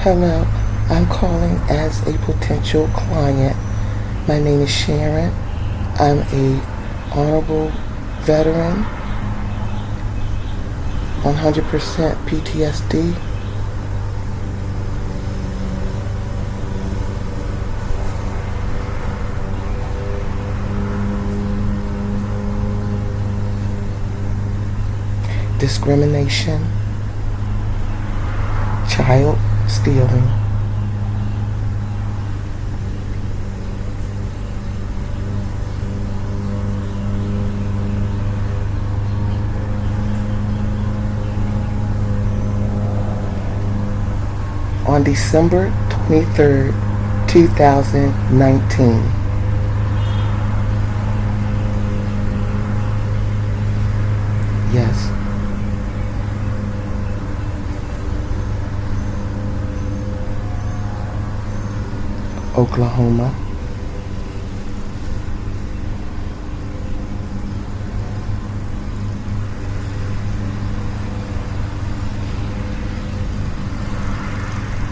Hello, I'm calling as a potential client. My name is Sharon. I'm a honorable veteran, 100% PTSD. Discrimination, child stealing, on December 23rd, 2019. Yes. Oklahoma.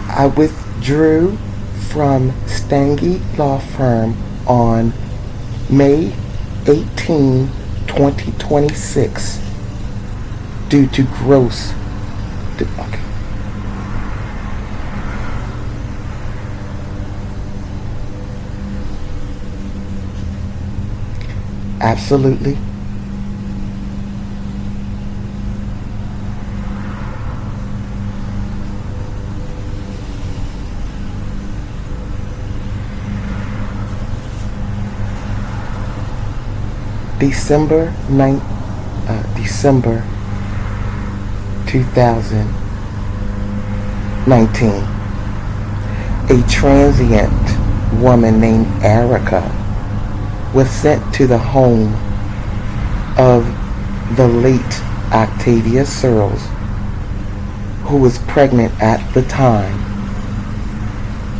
I withdrew from Stange Law Firm on May 18, 2026 due to gross. Okay. Absolutely. December 2019. A transient woman named Erica was sent to the home of the late Octavia Searles, who was pregnant at the time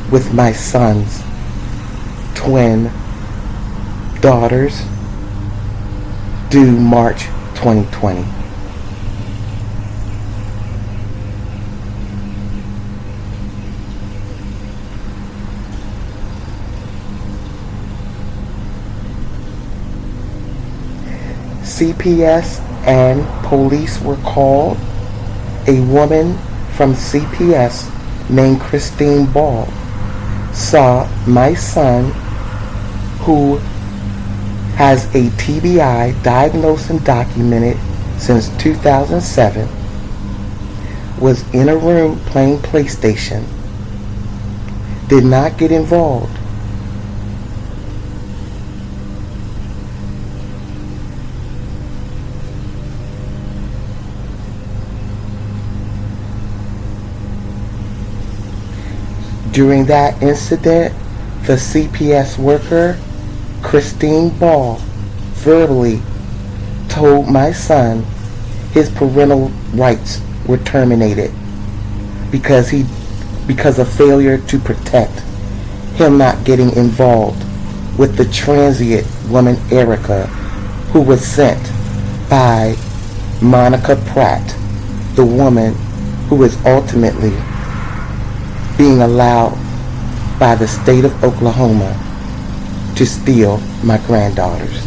with my son's twin daughters, due March 2020. CPS and police were called. A woman from CPS named Christine Ball saw my son, who has a TBI diagnosed and documented since 2007, was in a room playing PlayStation, did not get involved. During that incident, the CPS worker, Christine Ball, verbally told my son his parental rights were terminated because of failure to protect him, not getting involved with the transient woman Erica, who was sent by Monica Pratt, the woman who was ultimately being allowed by the state of Oklahoma to steal my granddaughters.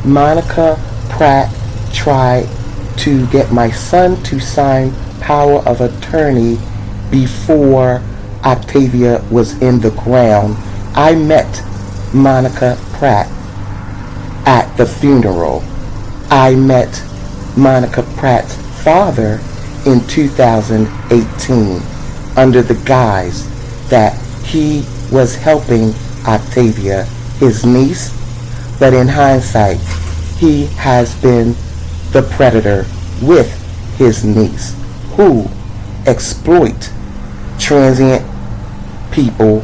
Monica Pratt tried to get my son to sign power of attorney before Octavia was in the ground. I met Monica Pratt at the funeral. I met Monica Pratt's father in 2018 under the guise that he was helping Octavia, his niece, but in hindsight, he has been the predator with his niece, who exploit transient people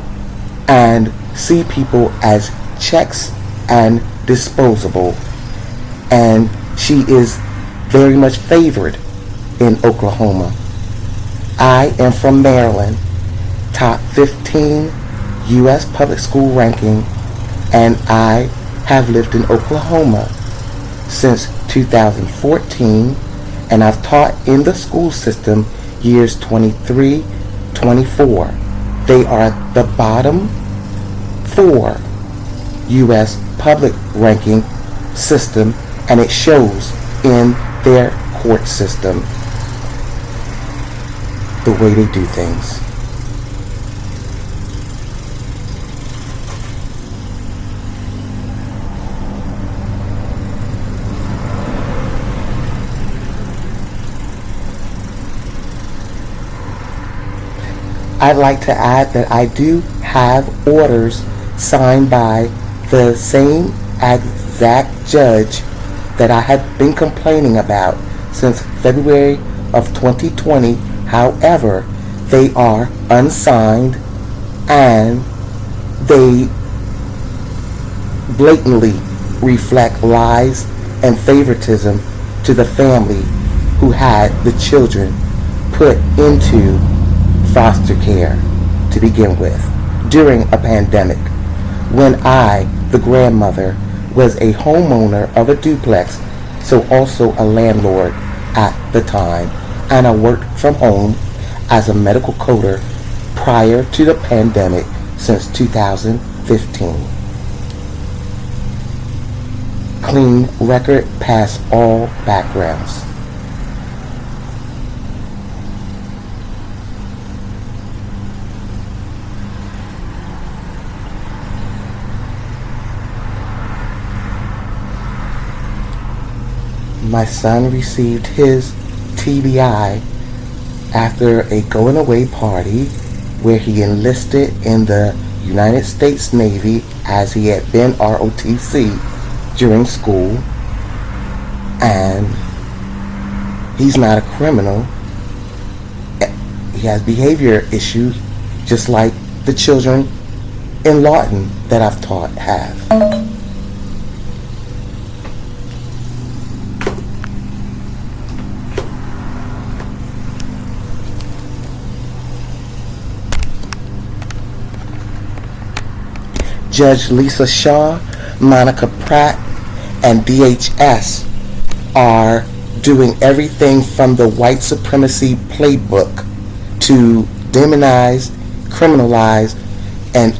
and see people as checks and disposable. And she is very much favored in Oklahoma. I am from Maryland, top 15 U.S. public school ranking, and I have lived in Oklahoma since 2014, and I've taught in the school system years 23, 24. They are the bottom 4 U.S. public ranking system, and it shows in their court system the way they do things. I'd like to add that I do have orders signed by the same exact judge that I had been complaining about since February of 2020. However, they are unsigned and they blatantly reflect lies and favoritism to the family who had the children put into foster care to begin with during a pandemic, when I, the grandmother, was a homeowner of a duplex, so also a landlord at the time, and I worked from home as a medical coder prior to the pandemic since 2015. Clean record past all backgrounds. My son received his TBI after a going away party where he enlisted in the United States Navy, as he had been ROTC during school, and he's not a criminal. He has behavior issues just like the children in Lawton that I've taught have. Judge Lisa Shaw, Monica Pratt, and DHS are doing everything from the white supremacy playbook to demonize, criminalize, and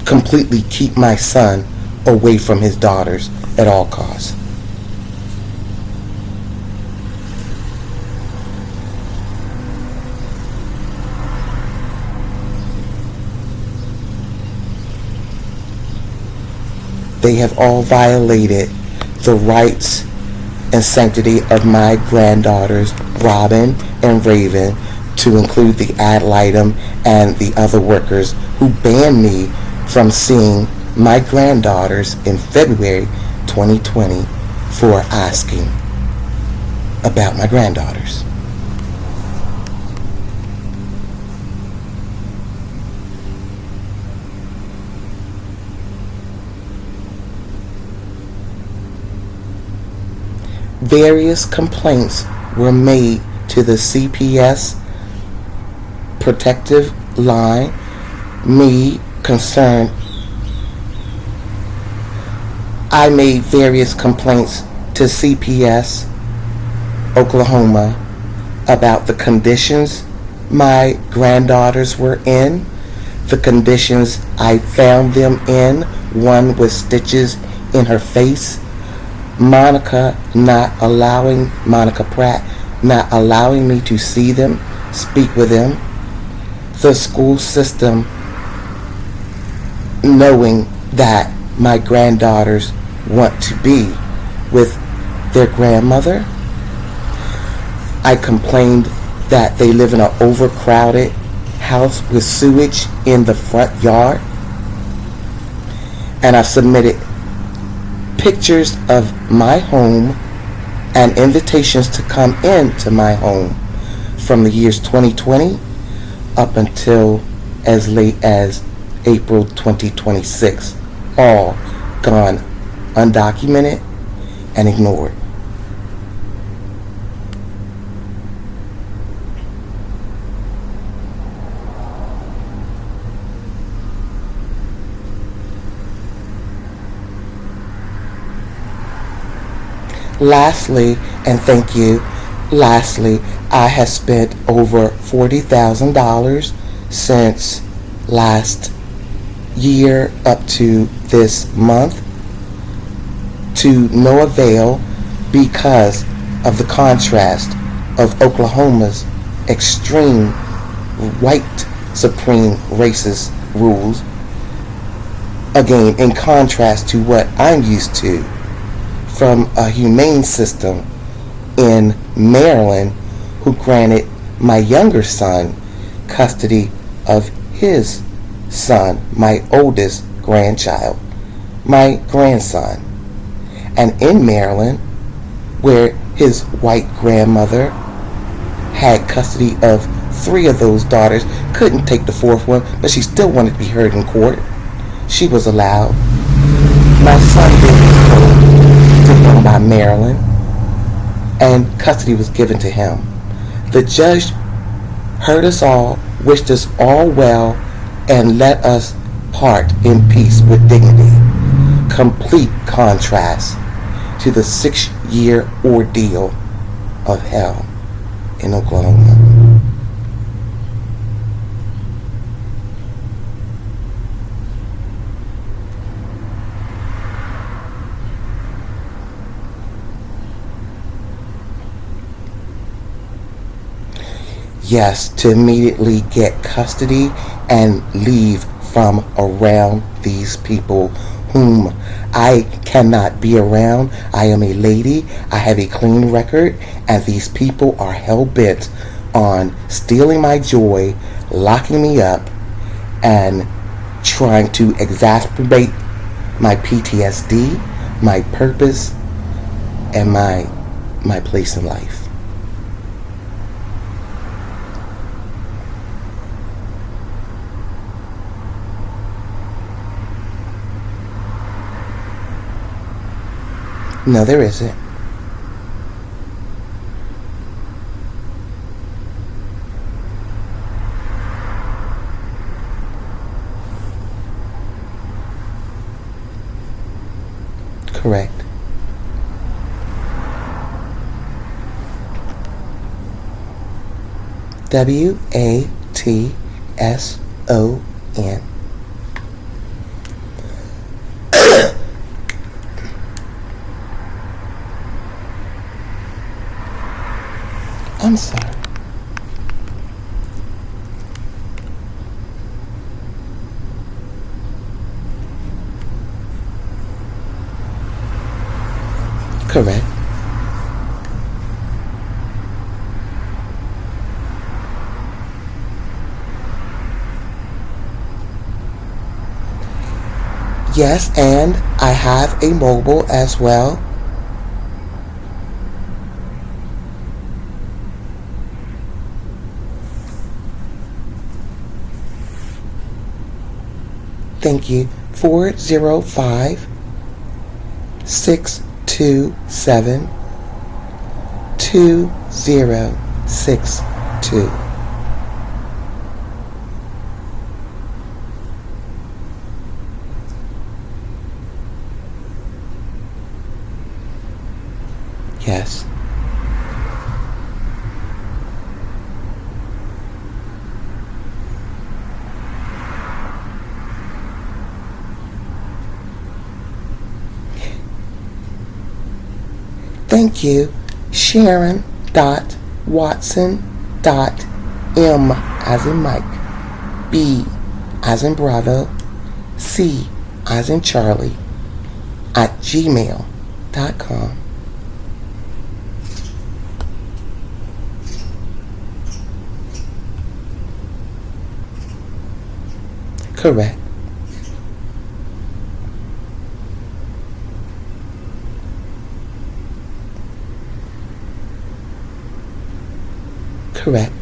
completely keep my son away from his daughters at all costs. They have all violated the rights and sanctity of my granddaughters, Robin and Raven, to include the ad litem and the other workers who banned me from seeing my granddaughters in February 2020 for asking about my granddaughters. Various complaints were made to the CPS protective line. Me concerned, I made various complaints to CPS Oklahoma about the conditions my granddaughters were in, the conditions I found them in, one with stitches in her face, Monica Pratt not allowing me to see them, speak with them, the school system knowing that my granddaughters want to be with their grandmother. I complained that they live in an overcrowded house with sewage in the front yard, and I submitted pictures of my home and invitations to come into my home from the years 2020 up until as late as April 2026, all gone undocumented and ignored. Lastly, and thank you, lastly, I have spent over $40,000 since last year up to this month to no avail because of the contrast of Oklahoma's extreme white supreme racist rules, again in contrast to what I'm used to from a humane system in Maryland who granted my younger son custody of his son, my oldest grandchild, my grandson. And in Maryland, where his white grandmother had custody of 3 of those daughters, couldn't take the 4th one, but she still wanted to be heard in court. She was allowed. My son was told to him by Maryland, and custody was given to him. The judge heard us all, wished us all well, and let us part in peace with dignity. Complete contrast to the 6-year ordeal of hell in Oklahoma. Yes, to immediately get custody and leave from around these people whom I cannot be around. I am a lady, I have a clean record, and these people are hell-bent on stealing my joy, locking me up, and trying to exacerbate my PTSD, my purpose, and my place in life. No, there isn't. Correct. WATSON. I'm sorry. Correct. Yes, and I have a mobile as well. Thank you. 405-627-2062. Yes. Thank you, Sharon.Watson.M as in Mike, B as in Bravo, C as in Charlie, at gmail.com. Correct. Correct.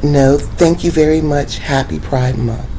No, thank you very much. Happy Pride Month.